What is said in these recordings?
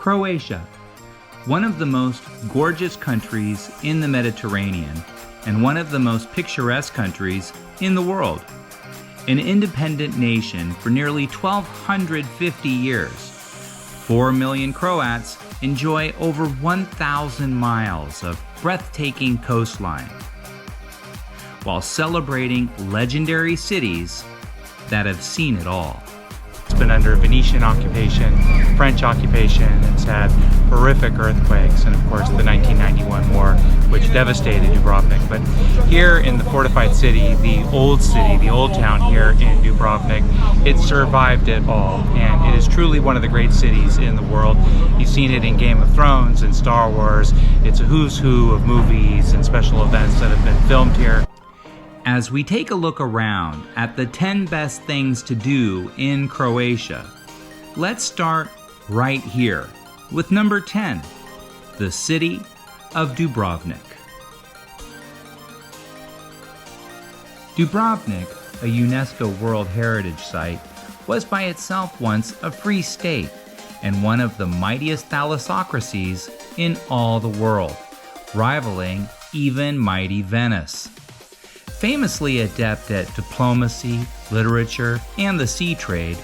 Croatia, one of the most gorgeous countries in the Mediterranean and one of the most picturesque countries in the world. An independent nation for nearly 1,250 years, 4 million Croats enjoy over 1,000 miles of breathtaking coastline, while celebrating legendary cities that have seen it all. It's been under Venetian occupation, French occupation. It's had horrific earthquakes, and of course the 1991 war, which devastated Dubrovnik. But here in the fortified city, the old town here in Dubrovnik, it survived it all, and it is truly one of the great cities in the world. You've seen it in Game of Thrones and Star Wars. It's a who's who of movies and special events that have been filmed here. As we take a look around at the 10 best things to do in Croatia, let's start right here with number 10, the city of Dubrovnik. Dubrovnik, a UNESCO World Heritage Site, was by itself once a free state and one of the mightiest thalassocracies in all the world, rivaling even mighty Venice. Famously adept at diplomacy, literature, and the sea trade,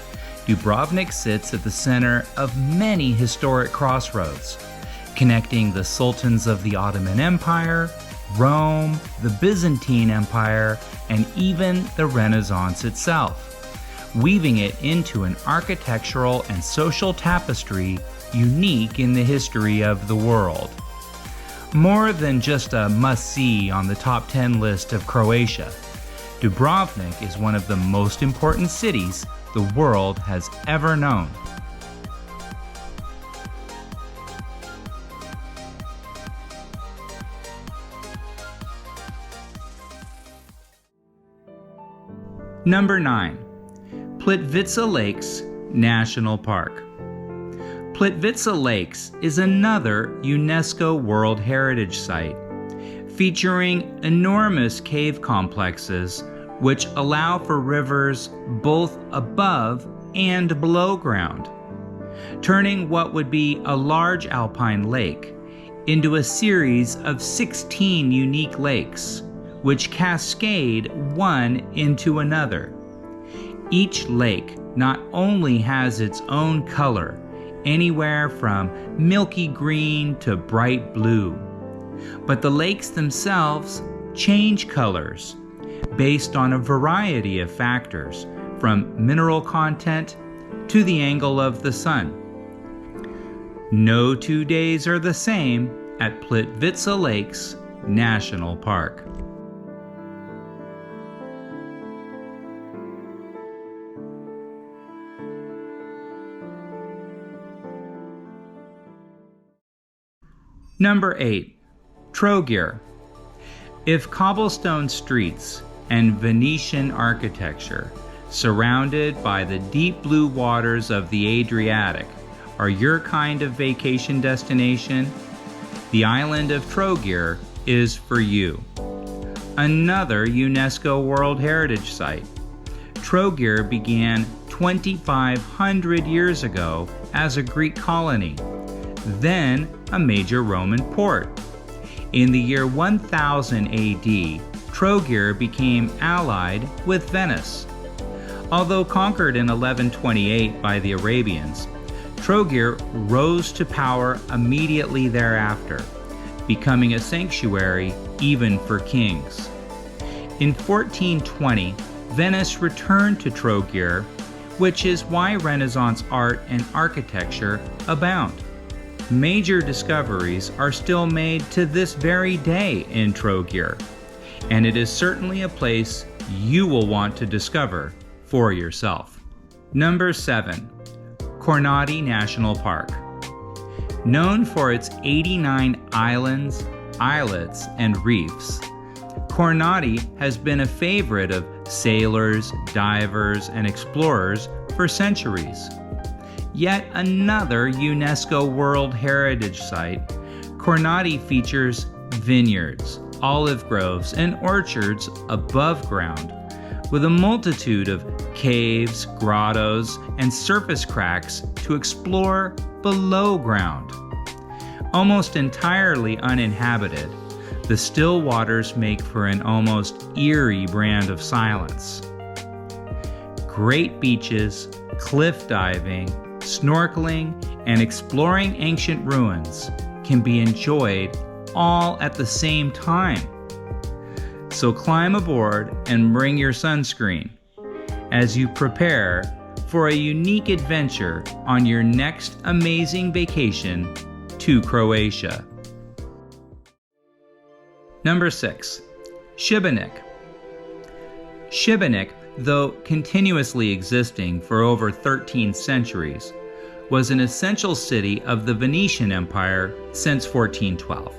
Dubrovnik sits at the center of many historic crossroads, connecting the sultans of the Ottoman Empire, Rome, the Byzantine Empire, and even the Renaissance itself, weaving it into an architectural and social tapestry unique in the history of the world. More than just a must-see on the top 10 list of Croatia, Dubrovnik is one of the most important cities the world has ever known. Number 9. Plitvice Lakes National Park. Plitvice Lakes is another UNESCO World Heritage Site, featuring enormous cave complexes which allow for rivers both above and below ground, turning what would be a large alpine lake into a series of 16 unique lakes, which cascade one into another. Each lake not only has its own color, anywhere from milky green to bright blue, but the lakes themselves change colors based on a variety of factors, from mineral content to the angle of the sun. No 2 days are the same at Plitvice Lakes National Park. Number 8. Trogir. If cobblestone streets and Venetian architecture, surrounded by the deep blue waters of the Adriatic, are your kind of vacation destination, the island of Trogir is for you. Another UNESCO World Heritage Site. Trogir began 2,500 years ago as a Greek colony, then a major Roman port. In the year 1000 AD, Trogir became allied with Venice. Although conquered in 1128 by the Arabians, Trogir rose to power immediately thereafter, becoming a sanctuary even for kings. In 1420, Venice returned to Trogir, which is why Renaissance art and architecture abound. Major discoveries are still made to this very day in Trogir, and it is certainly a place you will want to discover for yourself. Number 7. Kornati National Park. Known for its 89 islands, islets, and reefs, Kornati has been a favorite of sailors, divers, and explorers for centuries. Yet another UNESCO World Heritage Site, Kornati features vineyards, olive groves, and orchards above ground, with a multitude of caves, grottos, and surface cracks to explore below ground. Almost entirely uninhabited, the still waters make for an almost eerie brand of silence. Great beaches, cliff diving, snorkeling, and exploring ancient ruins can be enjoyed all at the same time. So climb aboard and bring your sunscreen as you prepare for a unique adventure on your next amazing vacation to Croatia. Number 6. Šibenik. Šibenik, though continuously existing for over 13 centuries, was an essential city of the Venetian Empire since 1412.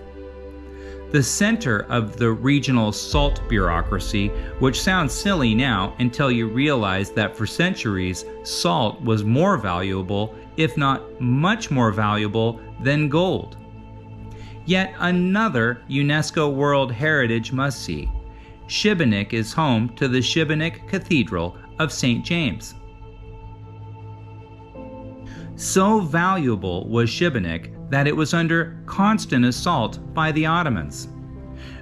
The center of the regional salt bureaucracy, which sounds silly now until you realize that for centuries, salt was more valuable, if not much more valuable, than gold. Yet another UNESCO World Heritage must-see. Šibenik is home to the Šibenik Cathedral of St. James. So valuable was Šibenik that it was under constant assault by the Ottomans,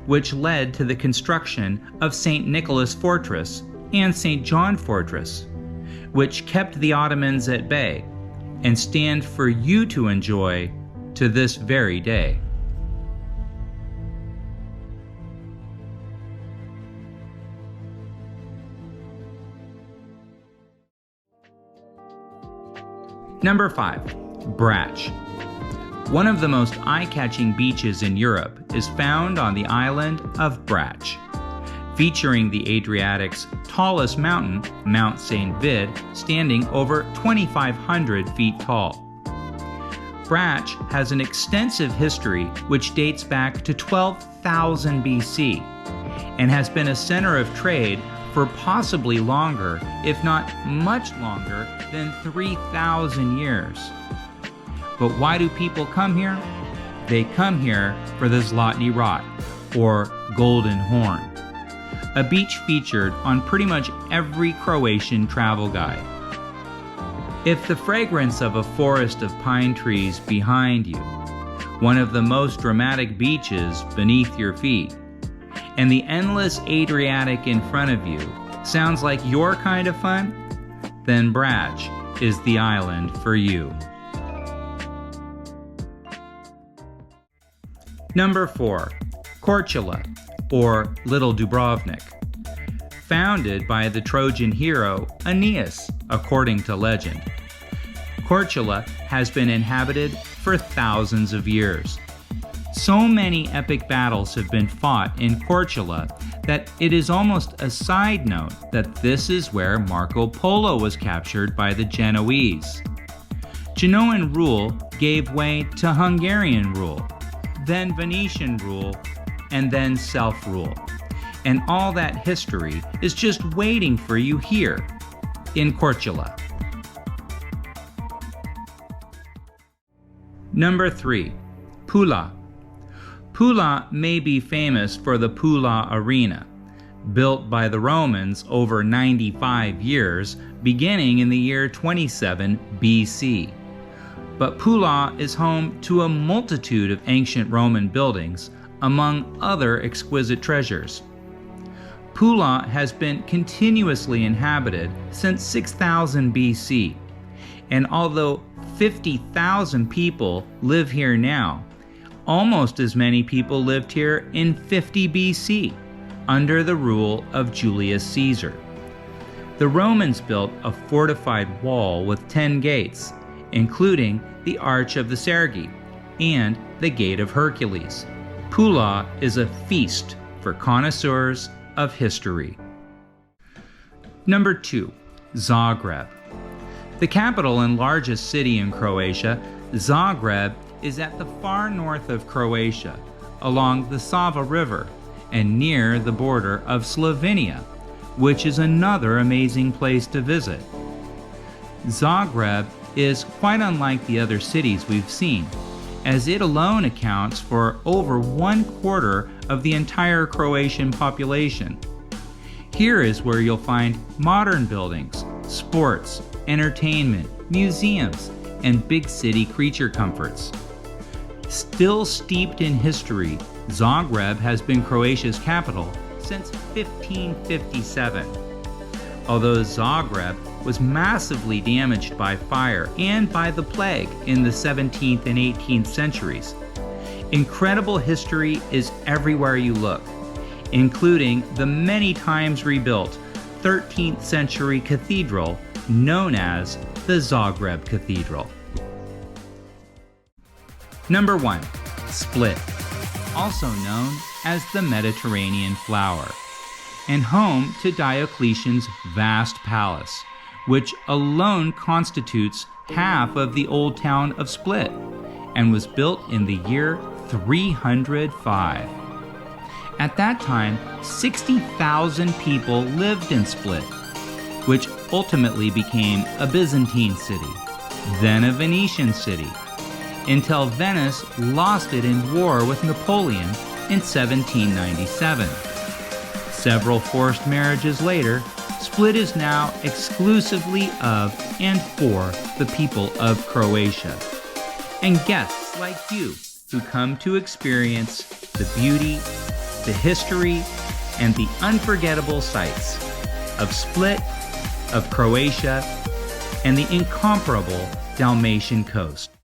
which led to the construction of St. Nicholas Fortress and St. John Fortress, which kept the Ottomans at bay and stand for you to enjoy to this very day. Number 5. Brač. One of the most eye-catching beaches in Europe is found on the island of Brač, featuring the Adriatic's tallest mountain, Mount St. Vid, standing over 2,500 feet tall. Brač has an extensive history which dates back to 12,000 BC and has been a center of trade for possibly longer, if not much longer, than 3,000 years. But why do people come here? They come here for the Zlatni Rat, or Golden Horn, a beach featured on pretty much every Croatian travel guide. If the fragrance of a forest of pine trees behind you, one of the most dramatic beaches beneath your feet, and the endless Adriatic in front of you sounds like your kind of fun, then Brač is the island for you. Number 4. Korčula, or Little Dubrovnik. Founded by the Trojan hero Aeneas, according to legend. Korčula has been inhabited for thousands of years. So many epic battles have been fought in Korčula that it is almost a side note that this is where Marco Polo was captured by the Genoese. Genoan rule gave way to Hungarian rule, then Venetian rule, and then self-rule. And all that history is just waiting for you here in Korčula. Number 3. Pula. Pula may be famous for the Pula Arena, built by the Romans over 95 years, beginning in the year 27 BC. But Pula is home to a multitude of ancient Roman buildings, among other exquisite treasures. Pula has been continuously inhabited since 6000 BC, and although 50,000 people live here now, almost as many people lived here in 50 BC, under the rule of Julius Caesar. The Romans built a fortified wall with 10 gates, including the Arch of the Sergi and the Gate of Hercules. Pula is a feast for connoisseurs of history. Number 2. Zagreb. The capital and largest city in Croatia, Zagreb is at the far north of Croatia, along the Sava River, and near the border of Slovenia, which is another amazing place to visit. Zagreb is quite unlike the other cities we've seen, as it alone accounts for over 1/4 of the entire Croatian population. Here is where you'll find modern buildings, sports, entertainment, museums, and big city creature comforts. Still steeped in history, Zagreb has been Croatia's capital since 1557. Although Zagreb was massively damaged by fire and by the plague in the 17th and 18th centuries, incredible history is everywhere you look, including the many times rebuilt 13th century cathedral known as the Zagreb Cathedral. Number 1. Split, also known as the Mediterranean Flower, and home to Diocletian's vast palace, which alone constitutes half of the old town of Split, and was built in the year 305. At that time, 60,000 people lived in Split, which ultimately became a Byzantine city, then a Venetian city, until Venice lost it in war with Napoleon in 1797. Several forced marriages later, Split is now exclusively of and for the people of Croatia, and guests like you who come to experience the beauty, the history, and the unforgettable sights of Split, of Croatia, and the incomparable Dalmatian coast.